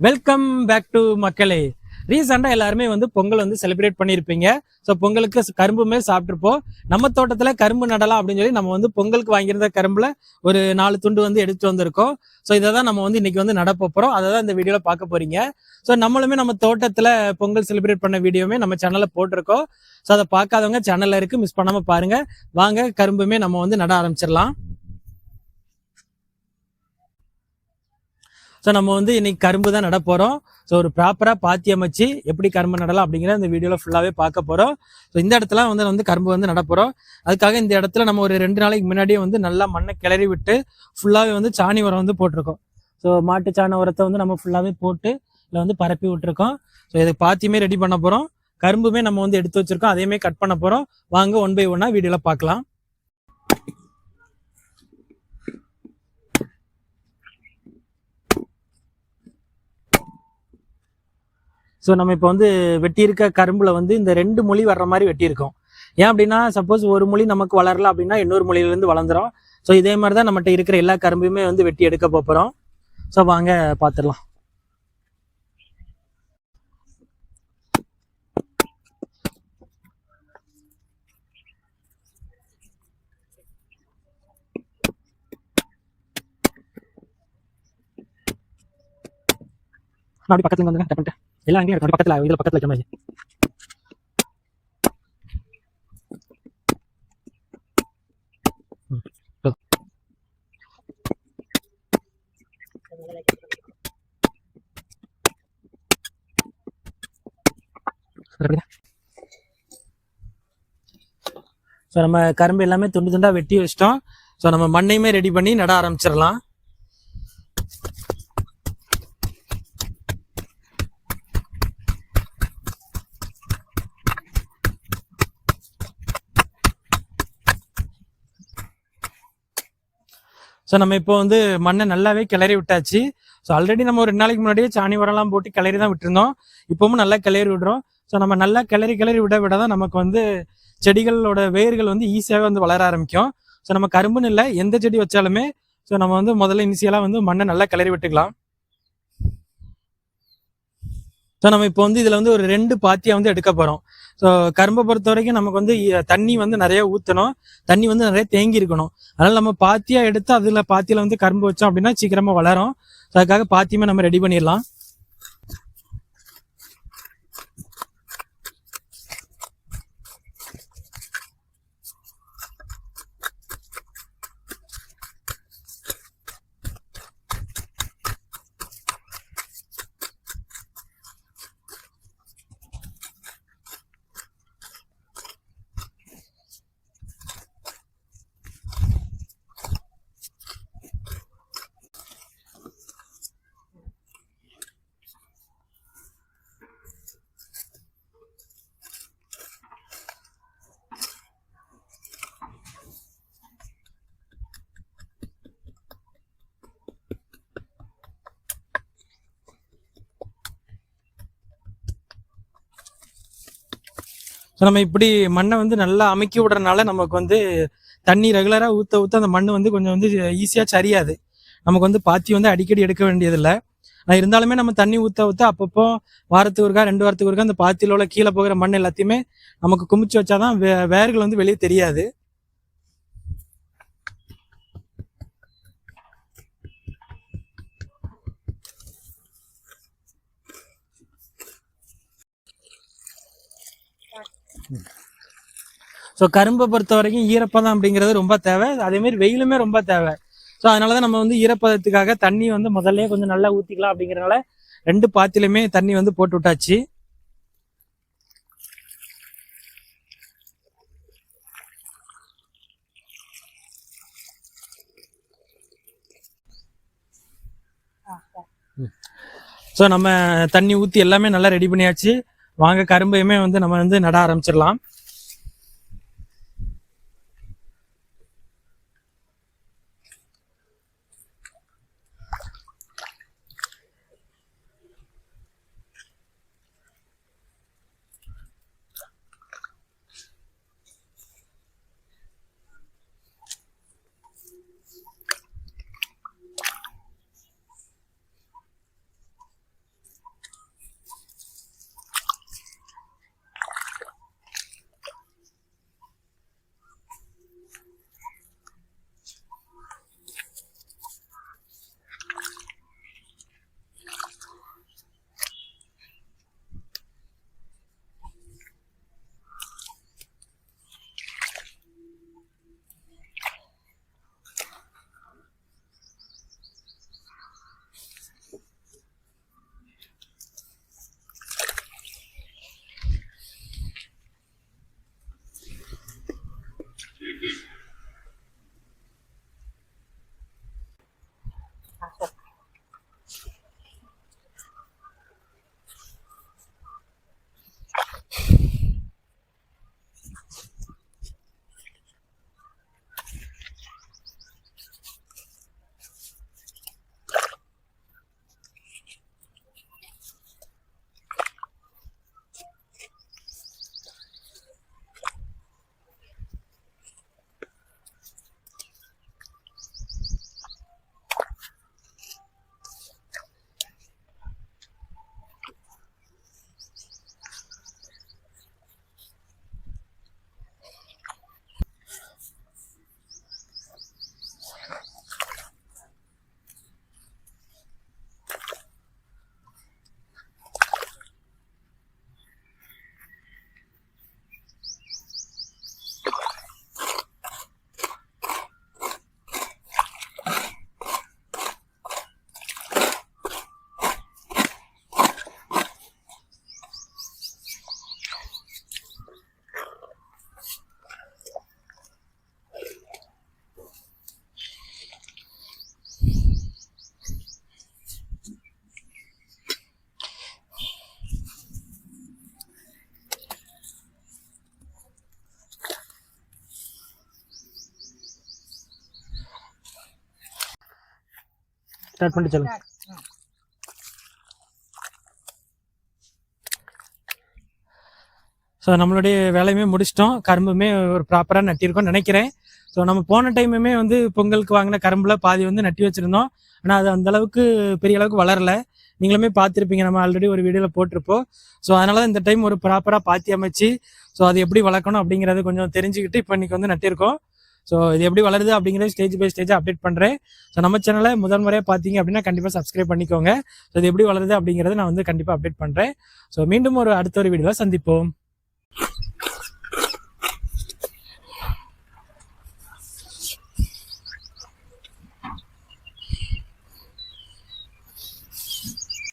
Welcome back to மக்களே. ரீசெண்டாக எல்லாருமே பொங்கல் செலிப்ரேட் பண்ணியிருப்பீங்க. ஸோ பொங்கலுக்கு கரும்புமே சாப்பிட்ருப்போம். நம்ம தோட்டத்தில் கரும்பு நடலாம் அப்படின்னு சொல்லி நம்ம பொங்கலுக்கு வாங்கியிருந்த கரும்புல ஒரு 4 துண்டு எடுத்துட்டு வந்திருக்கோம். ஸோ இதை தான் நம்ம இன்னைக்கு நட போகிறோம். அதை தான் இந்த வீடியோவில் பார்க்க போறீங்க. ஸோ நம்மளுமே நம்ம தோட்டத்தில் பொங்கல் செலிப்ரேட் பண்ண வீடியோமே நம்ம சேனலில் போட்டிருக்கோம். ஸோ அதை பார்க்காதவங்க சேனலில் இருக்கு, மிஸ் பண்ணாமல் பாருங்க. வாங்க கரும்புமே நம்ம நட ஆரம்பிச்சிடலாம். ஸோ நம்ம இன்னைக்கு கரும்பு தான் நட போகிறோம். ஸோ ஒரு ப்ராப்பராக பாத்தி அமைச்சு எப்படி கரும்பு நடலாம் அப்படிங்கிற இந்த வீடியோவில் ஃபுல்லாகவே பார்க்க போகிறோம். ஸோ இந்த இடத்துல கரும்பு நட போகிறோம். அதுக்காக இந்த இடத்துல நம்ம ஒரு 2 நாளைக்கு முன்னாடியே நல்லா மண்ணை கிளறி விட்டு ஃபுல்லாகவே சாணி உரம் போட்டிருக்கோம். ஸோ மாட்டு சாண உரத்தை நம்ம ஃபுல்லாகவே போட்டு இதில் பரப்பி விட்டுருக்கோம். ஸோ இதுக்கு பாத்தியுமே ரெடி பண்ண போகிறோம். கரும்புமே நம்ம எடுத்து வச்சிருக்கோம், அதையுமே கட் பண்ண போகிறோம். வாங்க 1 by 1 வீடியோவில் பார்க்கலாம். ஸோ நம்ம இப்போ வெட்டியிருக்க கரும்புல இந்த 2 முழி வர்ற மாதிரி வெட்டியிருக்கோம். ஏன் அப்படின்னா, சப்போஸ் ஒரு முழி நமக்கு வளரல அப்படின்னா இன்னொரு முழியிலேருந்து வளர்ந்துடும். ஸோ இதே மாதிரி தான் நம்மகிட்ட இருக்கிற எல்லா கரும்புமே வெட்டி எடுக்க போகிறோம். ஸோ வாங்க பார்த்துடலாம். அப்படி பக்கத்துல வந்துங்க, டப் பண்ணிட்டு எல்லாம் அங்கேயும் இருக்கு. பக்கத்துல இதுல பக்கத்துல வைக்க மாதிரி. ஸோ நம்ம கரும்பு எல்லாமே துண்டு துண்டா வெட்டி வச்சிட்டோம். ஸோ நம்ம மண்ணையுமே ரெடி பண்ணி நட ஆரம்பிச்சிடலாம். ஸோ நம்ம இப்போ மண்ணை நல்லாவே கிளறி விட்டாச்சு. ஸோ ஆல்ரெடி நம்ம ஒரு 2 நாளைக்கு முன்னாடியே சாணி உரம்லாம் போட்டு கிளறி தான் விட்டுருந்தோம். இப்பவும் நல்லா கிளறி விடுறோம். ஸோ நம்ம நல்லா கிளறி விட தான் நமக்கு செடிகளோட வேர்கள் ஈஸியாகவே வளர ஆரம்பிக்கும். ஸோ நம்ம கரும்புன்னு இல்லை, எந்த செடி வச்சாலுமே ஸோ நம்ம முதல்ல இனிஷியலாக மண்ணை நல்லா கிளறி விட்டுக்கலாம். ஸோ நம்ம இப்போ இதில் ஒரு 2 பாத்தியாக எடுக்க போகிறோம். ஸோ கரும்பை பொறுத்த வரைக்கும் நமக்கு தண்ணி நிறைய ஊற்றணும், தண்ணி நிறைய தேங்கி இருக்கணும். அதனால் நம்ம பாத்தியாக எடுத்து அதில் பாத்தியில் கரும்பு வச்சோம் அப்படின்னா சீக்கிரமாக வளரும். ஸோ அதுக்காக பாத்தியுமே நம்ம ரெடி பண்ணிடலாம். ஸோ நம்ம இப்படி மண்ணை நல்லா அமுக்கி விடுறதுனால நமக்கு தண்ணி ரெகுலராக ஊற்ற அந்த மண் கொஞ்சம் ஈஸியாக சரியாது. நமக்கு பாத்தி அடிக்கடி எடுக்க வேண்டியதில்லை. நான் இருந்தாலுமே நம்ம தண்ணி ஊற்ற அப்பப்போ வாரத்துக்கு ஒருக்கா 2 வாரத்துக்கு ஒருக்கா அந்த பாத்தியில் உள்ள கீழே போகிற மண் எல்லாத்தையுமே நமக்கு குமிச்சு வச்சாதான் வேர்கள் வெளியே தெரியாது. ஸோ கரும்பை பொறுத்த வரைக்கும் ஈரப்பதம் அப்படிங்கிறது ரொம்ப தேவை, அதேமாரி வெயிலுமே ரொம்ப தேவை. ஸோ அதனால தான் நம்ம ஈரப்பதத்துக்காக தண்ணி முதல்ல கொஞ்சம் நல்லா ஊற்றிக்கலாம் அப்படிங்கிறனால 2 பாத்திலையுமே தண்ணி போட்டு விட்டாச்சு. ஸோ நம்ம தண்ணி ஊற்றி எல்லாமே நல்லா ரெடி பண்ணியாச்சு. வாங்க கரும்பையுமே நம்ம நட ஆரம்பிச்சிடலாம். ஸ்டார்ட் பண்ணி சொல்லுங்க. ஸோ நம்மளுடைய வேலையுமே முடிச்சிட்டோம், கரும்புமே ஒரு ப்ராப்பராக நட்டியிருக்கோம்னு நினைக்கிறேன். ஸோ நம்ம போன டைமுமே வந்து பொங்கலுக்கு வாங்கின கரும்புல பாதி வந்து நட்டி வச்சுருந்தோம். ஆனால் அது அந்த அளவுக்கு பெரிய அளவுக்கு வளரல. நீங்களுமே பார்த்துருப்பீங்க, நம்ம ஆல்ரெடி ஒரு வீடியோவில் போட்டிருப்போம். ஸோ அதனால தான் இந்த டைம் ஒரு ப்ராப்பராக பாத்தி அமைச்சு ஸோ அது எப்படி வளர்க்கணும் அப்படிங்கிறது கொஞ்சம் தெரிஞ்சுக்கிட்டு இப்போ இன்னைக்கு வந்து நட்டிருக்கோம். ஸோ இது எப்படி வளருது அப்படிங்கிறது ஸ்டேஜ் பை ஸ்டேஜாக அப்டேட் பண்ணுறேன். ஸோ நம்ம சேனலை முதல் முறையாக பார்த்தீங்க அப்படின்னா கண்டிப்பாக சப்ஸ்கிரைப் பண்ணிக்கோங்க. ஸோ இது எப்படி வளருது அப்படிங்கிறத நான் வந்து கண்டிப்பாக அப்டேட் பண்ணுறேன். ஸோ மீண்டும் அடுத்த ஒரு வீடியோவில் சந்திப்போம்.